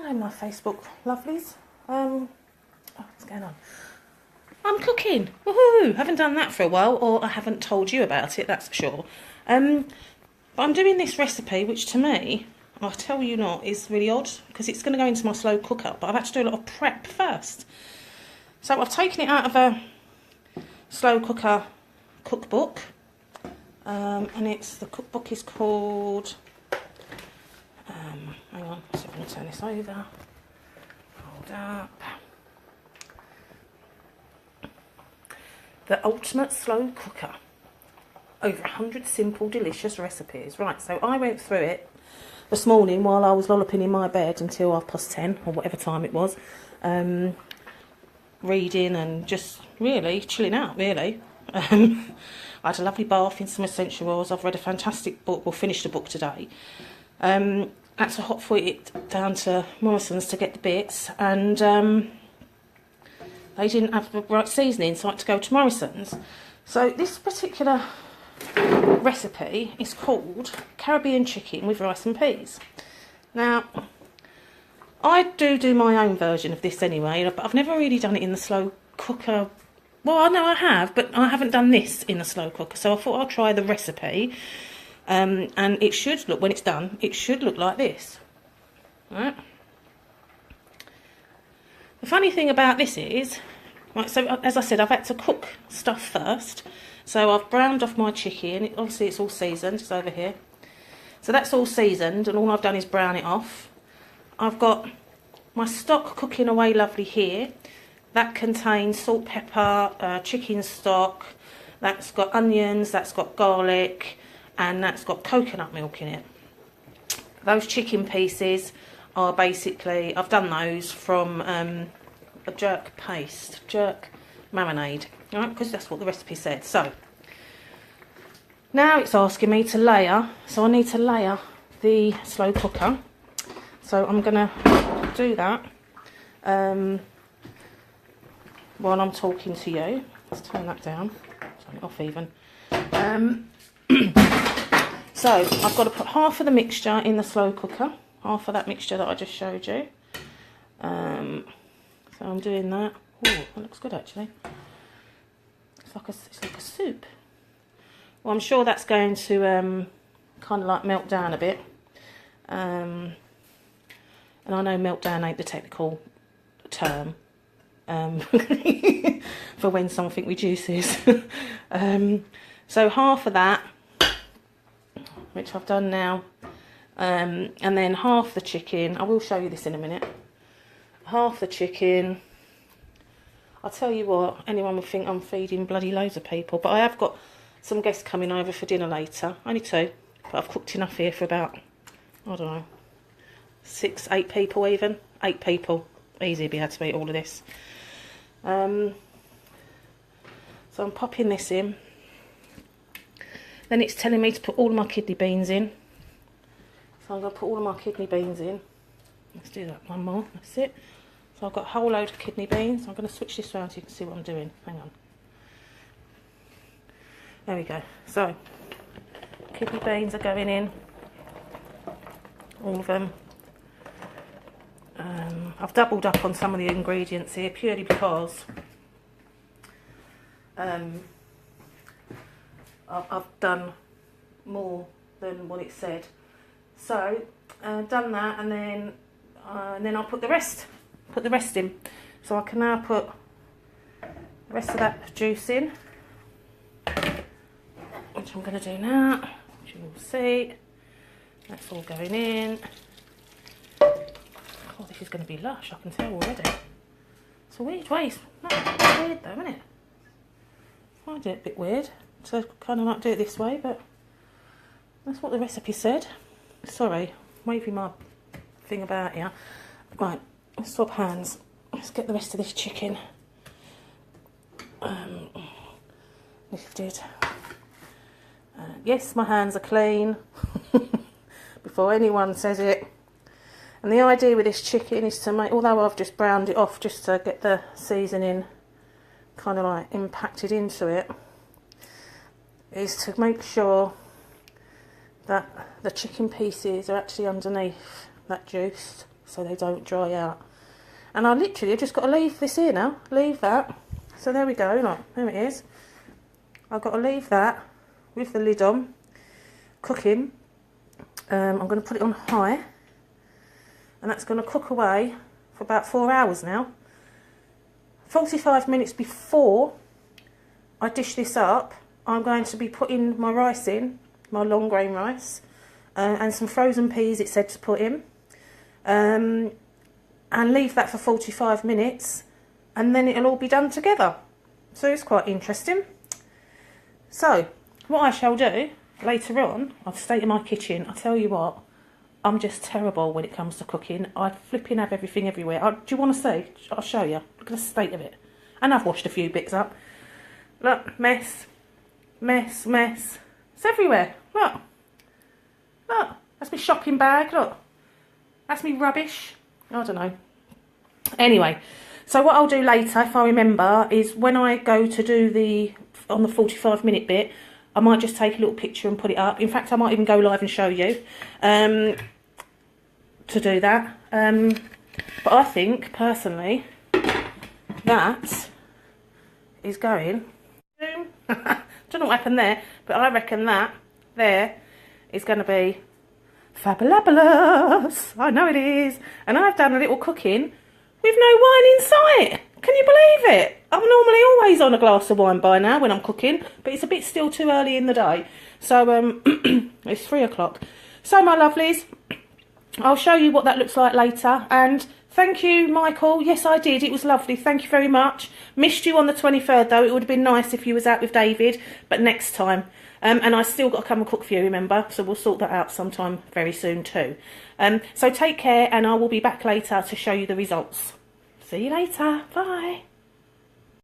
Hello, my Facebook lovelies. What's going on? I'm cooking. Woohoo! Haven't done that for a while, or I haven't told you about it, that's for sure. But I'm doing this recipe, which to me, I'll tell you not, is really odd, because it's going to go into my slow cooker, but I've had to do a lot of prep first. So I've taken it out of a slow cooker cookbook, and the cookbook is called, hang on, so I'm going to turn this over, hold up, The Ultimate Slow Cooker, over 100 simple delicious recipes. Right, so I went through it this morning while I was lolloping in my bed until 10:30 or whatever time it was, reading and just really chilling out, really. I had a lovely bath in some essential oils. I've read a fantastic book, or finished a book today. Had to hot foot it down to Morrison's to get the bits, and they didn't have the right seasoning, so I had to go to Morrison's. So this particular recipe is called Caribbean chicken with rice and peas. Now, I do my own version of this anyway, but I've never really done it in the slow cooker. Well, I know I have, but I haven't done this in the slow cooker, so I thought I'll try the recipe. And it should look, when it's done, it should look like this. Right? The funny thing about this is, right, so as I said, I've had to cook stuff first. So I've browned off my chicken. Obviously it's all seasoned, it's over here. So that's all seasoned, and all I've done is brown it off. I've got my stock cooking away lovely here. That contains salt, pepper, chicken stock. That's got onions, that's got garlic, and that's got coconut milk in it. Those chicken pieces are basically, I've done those from a jerk paste, jerk marinade, right? Because that's what the recipe said. So now it's asking me to layer, so I need to layer the slow cooker. So I'm going to do that while I'm talking to you. Let's turn that down, turn it off even. So I've got to put half of the mixture in the slow cooker, half of that mixture that I just showed you. So I'm doing that. Oh, that looks good actually. It's like a soup. Well, I'm sure that's going to kind of like melt down a bit. And I know melt down ain't the technical term for when something reduces. So half of that, which I've done now, and then half the chicken. I will show you this in a minute. Half the chicken. I'll tell you what, anyone would think I'm feeding bloody loads of people, but I have got some guests coming over for dinner later. Only 2, but I've cooked enough here for about, I don't know, 6, 8 people even. 8 people. Easy be able to eat all of this. So I'm popping this in. Then it's telling me to put all of my kidney beans in. So I'm going to put all of my kidney beans in. Let's do that one more. That's it. So I've got a whole load of kidney beans. I'm going to switch this around so you can see what I'm doing. Hang on. There we go. So, kidney beans are going in. All of them. I've doubled up on some of the ingredients here purely because I've done more than what it said. So done that, and then I'll put the rest in. So I can now put the rest of that juice in, which I'm going to do now, which you will see. That's all going in. Oh, this is going to be lush, I can tell already. It's a weird way. It's weird though, isn't it? I find it a bit weird to kind of like do it this way, but that's what the recipe said. Sorry, waving my thing about here. Right, let's swap hands. Let's get the rest of this chicken lifted. Yes, my hands are clean before anyone says it. And the idea with this chicken is to make, although I've just browned it off just to get the seasoning kind of like impacted into it, is to make sure that the chicken pieces are actually underneath that juice. so they don't dry out. And I literally have just got to leave this here now, leave that. So there we go, look, there it is. I've got to leave that with the lid on, cooking. I'm going to put it on high, and that's going to cook away for about 4 hours now. 45 minutes before I dish this up, I'm going to be putting my rice in, my long grain rice, and some frozen peas it said to put in, and leave that for 45 minutes, and then it'll all be done together. So it's quite interesting. So what I shall do later on, I've stayed in my kitchen. I tell you what, I'm just terrible when it comes to cooking. I flipping have everything everywhere. Do you want to see? I'll show you. Look at the state of it. And I've washed a few bits up. Look, mess, mess, mess. It's everywhere. Look. Look. That's my shopping bag. Look. That's me rubbish. I don't know. Anyway, so what I'll do later, if I remember, is when I go to do on the 45-minute bit, I might just take a little picture and put it up. In fact, I might even go live and show you to do that. But I think, personally, that is going... don't know what happened there, but I reckon that there is going to be fabulous. I know it is. And I've done a little cooking with no wine in sight. Can you believe it? I'm normally always on a glass of wine by now when I'm cooking, but it's a bit still too early in the day. So it's 3 o'clock. So my lovelies, I'll show you what that looks like later. And thank you, Michael. Yes, I did. It was lovely. Thank you very much. Missed you on the 23rd, though. It would have been nice if you was out with David, but next time. And I still got to come and cook for you, remember? So we'll sort that out sometime very soon too. So take care, and I will be back later to show you the results. See you later. Bye.